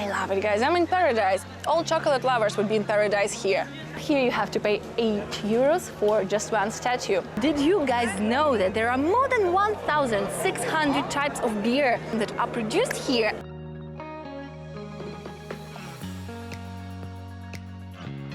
I love it, guys. I'm in paradise. All chocolate lovers would be in paradise here. Here you have to pay 8 euros for just one statue. Did you guys know that there are more than 1,600 types of beer that are produced here?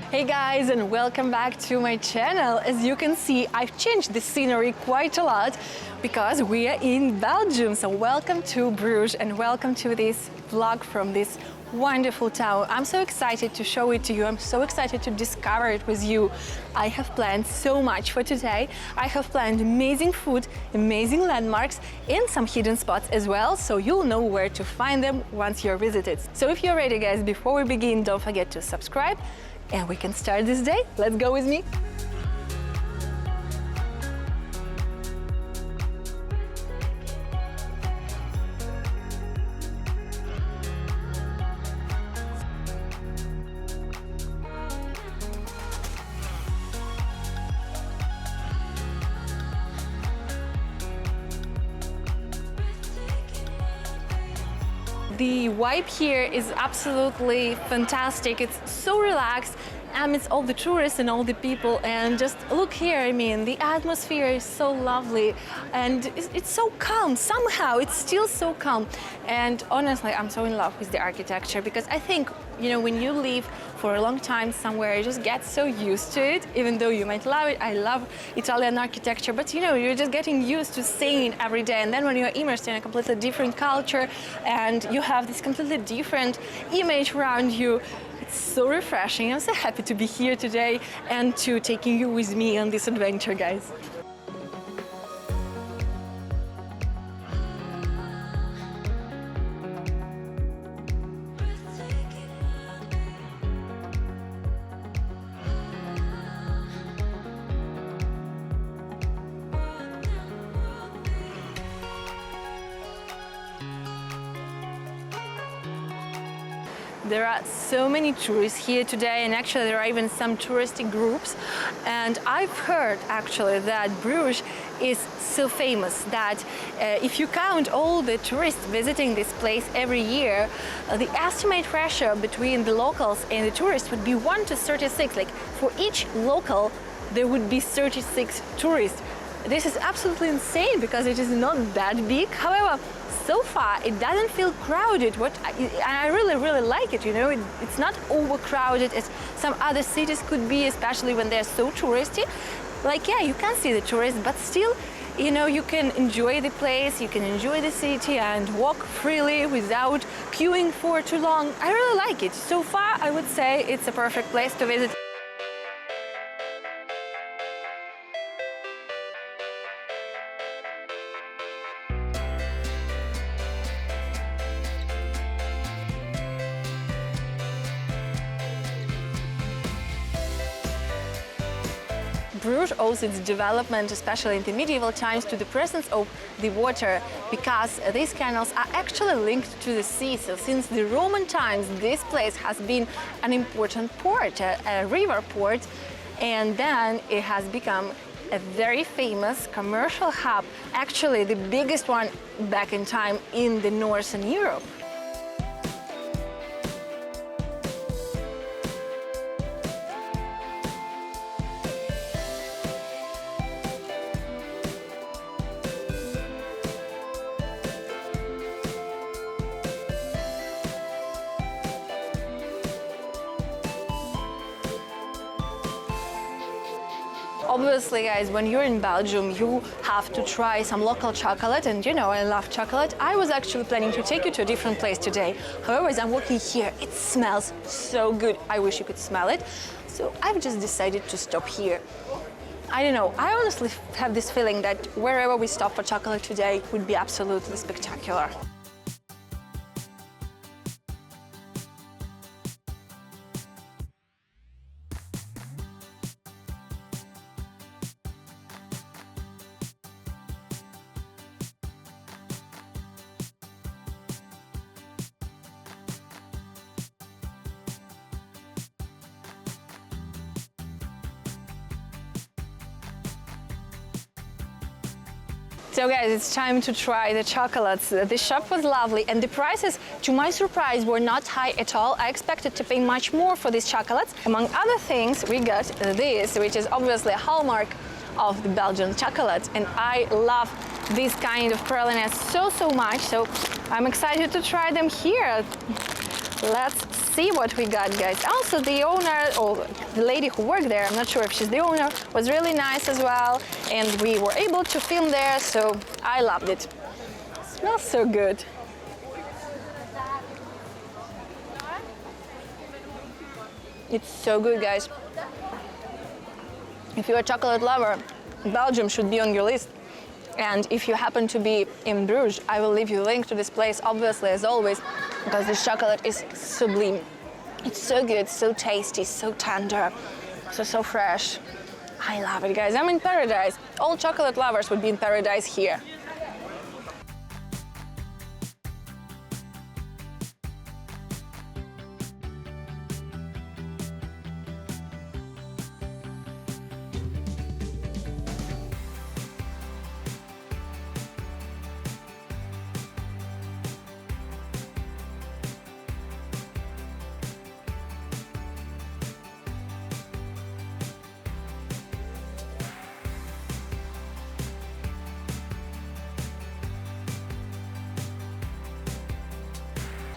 Hey guys, and welcome back to my channel. As you can see, I've changed the scenery quite a lot because we are in Belgium. So welcome to Bruges and welcome to this vlog from this wonderful town. I'm so excited to show it to you. I'm so excited to discover it with you. I have planned so much for today. I have planned amazing food, amazing landmarks, and some hidden spots as well, so you'll know where to find them once you're visited. So if you're ready, guys, before we begin, don't forget to subscribe and we can start this day. Let's go with me. The vibe here is absolutely fantastic. It's so relaxed amidst all the tourists and all the people, and just look here. I mean, the atmosphere is so lovely and it's so calm. Somehow it's still so calm, and honestly I'm so in love with the architecture because I think, you know, when you live for a long time somewhere, you just get so used to it. Even though you might love it, I love Italian architecture, but you know, you're just getting used to seeing it every day, and then when you're immersed in a completely different culture and you have this completely different image around you, it's so refreshing. I'm so happy to be here today and to taking you with me on this adventure, guys. There are so many tourists here today, and actually there are even some touristy groups. And I've heard actually that Bruges is so famous that if you count all the tourists visiting this place every year, the estimate ratio between the locals and the tourists would be 1 to 36. Like for each local, there would be 36 tourists. This is absolutely insane because it is not that big. However, so far it doesn't feel crowded, I really like it, you know. It's not overcrowded as some other cities could be, especially when they're so touristy. Like, yeah, you can see the tourists, but still, you know, you can enjoy the place, you can enjoy the city and walk freely without queuing for too long. I really like it. So far, I would say it's a perfect place to visit. Bruges owes its development, especially in the medieval times, to the presence of the water, because these canals are actually linked to the sea. So since the Roman times, this place has been an important port, a river port, and then it has become a very famous commercial hub, actually the biggest one back in time in the Northern Europe. Obviously, guys, when you're in Belgium, you have to try some local chocolate, and you know, I love chocolate. I was actually planning to take you to a different place today. However, as I'm walking here, it smells so good. I wish you could smell it. So I've just decided to stop here. I don't know, I honestly have this feeling that wherever we stop for chocolate today would be absolutely spectacular. So guys, it's time to try the chocolates. The shop was lovely and the prices, to my surprise, were not high at all. I expected to pay much more for these chocolates. Among other things, we got this, which is obviously a hallmark of the Belgian chocolate, and I love this kind of pralinés so much, so I'm excited to try them here. Let's see what we got, guys. Also, the owner, or the lady who worked there, I'm not sure if she's the owner, was really nice as well, and we were able to film there, so I loved it. Smells so good. It's so good, guys. If you're a chocolate lover, Belgium should be on your list. And if you happen to be in Bruges, I will leave you a link to this place, obviously, as always, because this chocolate is sublime. It's so good, so tasty, so tender, so fresh. I love it, guys. I'm in paradise. All chocolate lovers would be in paradise here.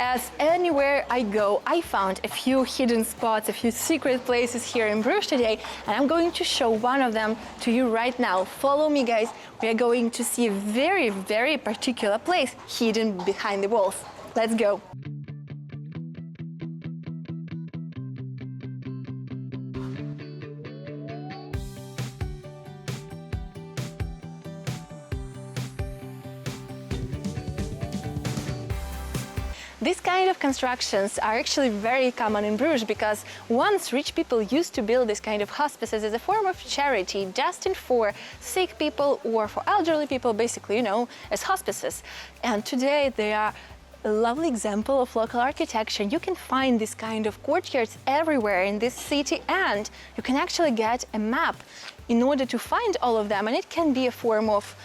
As anywhere I go, I found a few hidden spots, a few secret places here in Bruges today, and I'm going to show one of them to you right now. Follow me, guys. We are going to see a very particular place hidden behind the walls. Let's go. These kind of constructions are actually very common in Bruges because once rich people used to build this kind of hospices as a form of charity destined for sick people or for elderly people, basically, you know, as hospices. And today they are a lovely example of local architecture. You can find this kind of courtyards everywhere in this city, and you can actually get a map in order to find all of them, and it can be a form of,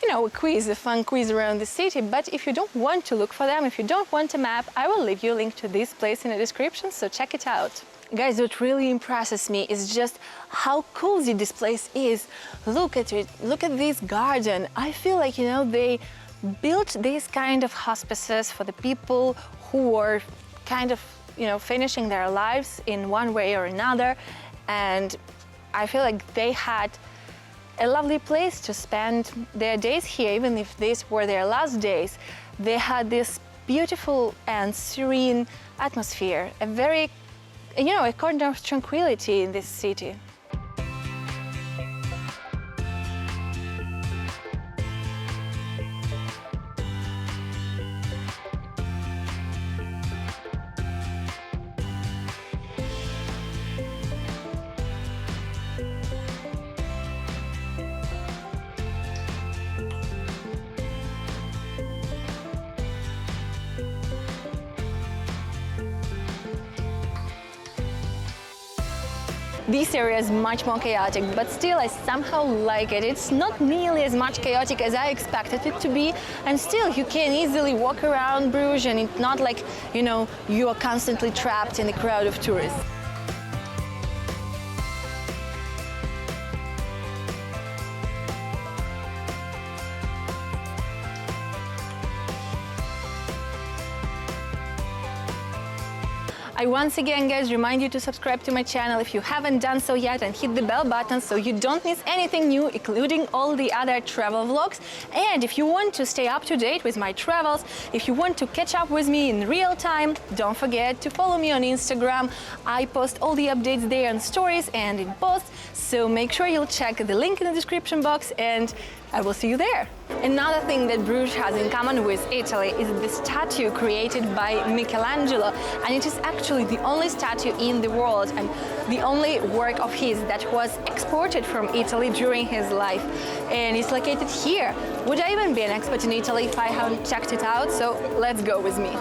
you know, a quiz, a fun quiz around the city. But if you don't want to look for them, if you don't want a map, I will leave you a link to this place in the description, so check it out. Guys, what really impresses me is just how cozy this place is. Look at it, look at this garden. I feel like, you know, they built these kind of hospices for the people who were kind of, you know, finishing their lives in one way or another. And I feel like they had a lovely place to spend their days here, even if these were their last days. They had this beautiful and serene atmosphere, a very, you know, a corner of tranquility in this city. This area is much more chaotic, but still I somehow like it. It's not nearly as much chaotic as I expected it to be, and still you can easily walk around Bruges and it's not like, you know, you are constantly trapped in a crowd of tourists. I once again, guys, remind you to subscribe to my channel if you haven't done so yet, and hit the bell button so you don't miss anything new, including all the other travel vlogs. And if you want to stay up to date with my travels, if you want to catch up with me in real time, don't forget to follow me on Instagram. I post all the updates there on stories and in posts, so make sure you'll check the link in the description box, and I will see you there. Another thing that Bruges has in common with Italy is the statue created by Michelangelo, and it is actually the only statue in the world and the only work of his that was exported from Italy during his life. And it's located here. Would I even be an expat in Italy if I haven't checked it out? So let's go with me.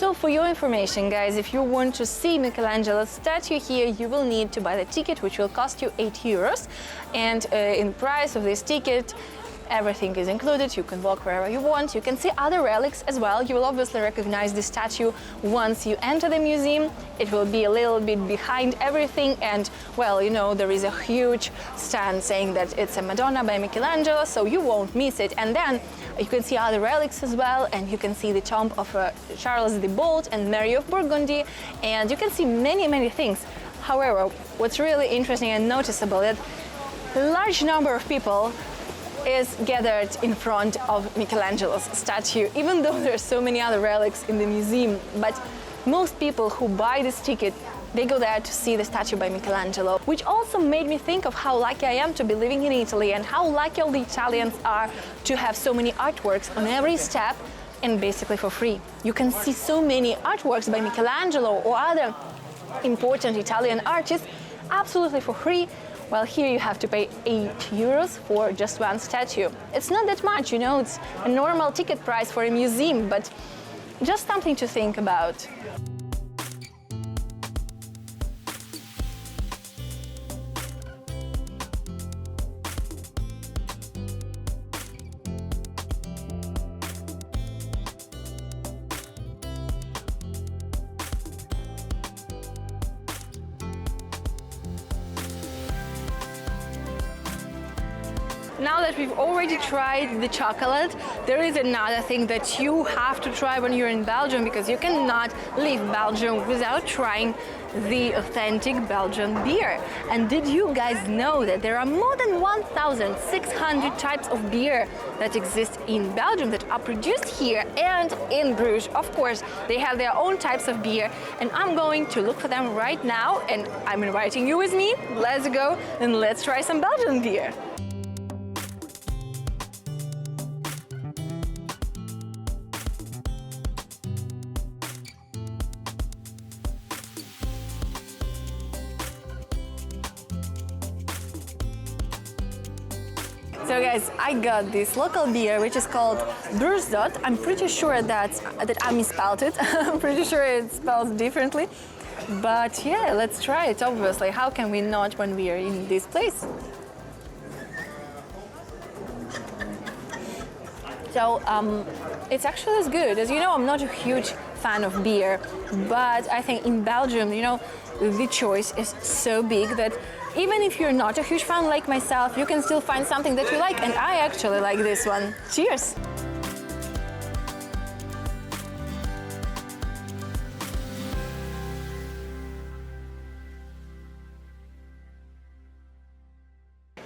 So for your information, guys, if you want to see Michelangelo's statue here, you will need to buy the ticket, which will cost you 8 euros. And in the price of this ticket, everything is included. You can walk wherever you want. You can see other relics as well. You will obviously recognize the statue once you enter the museum. It will be a little bit behind everything, and well, you know, there is a huge stand saying that it's a Madonna by Michelangelo, so you won't miss it. And then you can see other relics as well, and you can see the tomb of Charles the Bold and Mary of Burgundy, and you can see many things. However, what's really interesting and noticeable is that a large number of people is gathered in front of Michelangelo's statue, even though there are so many other relics in the museum. But most people who buy this ticket, they go there to see the statue by Michelangelo, which also made me think of how lucky I am to be living in Italy and how lucky all the Italians are to have so many artworks on every step and basically for free. You can see so many artworks by Michelangelo or other important Italian artists absolutely for free. Well, here you have to pay 8 euros for just one statue. It's not that much, you know, it's a normal ticket price for a museum, but just something to think about. Now that we've already tried the chocolate, there is another thing that you have to try when you're in Belgium, because you cannot leave Belgium without trying the authentic Belgian beer. And did you guys know that there are more than 1,600 types of beer that exist in Belgium, that are produced here and in Bruges? Of course, they have their own types of beer, and I'm going to look for them right now, and I'm inviting you with me. Let's go and let's try some Belgian beer. So guys, I got this local beer which is called Bruges. I'm pretty sure that I misspelled it. I'm pretty sure it spells differently. But yeah, let's try it, obviously. How can we not when we are in this place? So it's actually as good. As you know, I'm not a huge fan of beer, but I think in Belgium, you know, the choice is so big that even if you're not a huge fan like myself, you can still find something that you like, and I actually like this one. Cheers!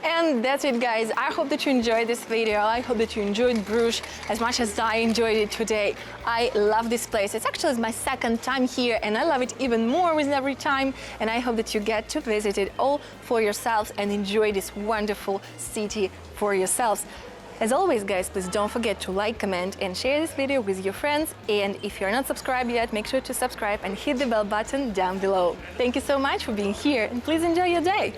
And that's it, guys. I hope that you enjoyed this video. I hope that you enjoyed Bruges as much as I enjoyed it today. I love this place. It's actually my second time here, and I love it even more with every time. And I hope that you get to visit it all for yourselves and enjoy this wonderful city for yourselves. As always, guys, please don't forget to like, comment, and share this video with your friends. And if you're not subscribed yet, make sure to subscribe and hit the bell button down below. Thank you so much for being here, and please enjoy your day.